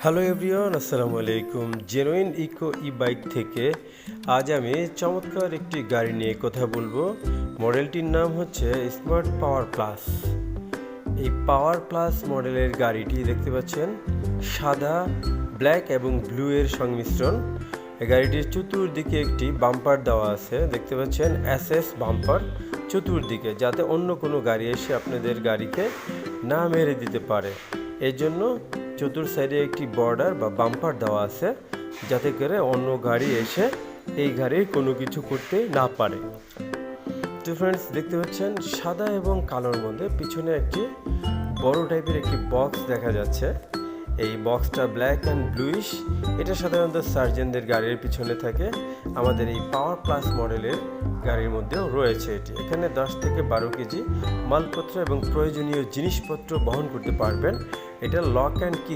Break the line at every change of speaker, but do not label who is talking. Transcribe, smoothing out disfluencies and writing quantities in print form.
Hello everyone, আসসালামু আলাইকুম। Genuine eco ই bike থেকে আজ আমি চমৎকার একটি গাড়ি নিয়ে কথা বলবো। মডেলটির নাম হচ্ছে স্মার্ট পাওয়ার প্লাস। এই পাওয়ার প্লাস মডেলের গাড়িটি দেখতে পাচ্ছেন সাদা, ব্ল্যাক এবং ব্লু এর সংমিশ্রণ। এই গাড়িটির চতুর্দিকে একটি বাম্পার দেওয়া আছে, দেখতে পাচ্ছেন এসএস বাম্পার চতুর্দিকে, যাতে অন্য কোনো গাড়ি এসে আপনাদের গাড়িকে না মেরে দিতে পারে। এই জন্য চতুর সাইডে একটি বর্ডার বা বাম্পার দেওয়া আছে, যাতে করে অন্য গাড়ি এসে এই গাড়ির কোনো কিছু করতে না পারে। তো ফ্রেন্ডস, দেখতে পাচ্ছেন সাদা এবং কালোর মধ্যে পিছনে একটি বড় টাইপের একটি বক্স দেখা যাচ্ছে। এই বক্সটা ব্ল্যাক অ্যান্ড ব্লুইশ। এটা সাধারণত সার্জেনদের গাড়ির পিছনে থাকে। আমাদের এই পাওয়ার প্লাস মডেলের গাড়ির মধ্যেও রয়েছে এটি। এখানে 10 থেকে 12 কেজি মালপত্র এবং প্রয়োজনীয় জিনিসপত্র বহন করতে পারবেন। এটা লক অ্যান্ড কি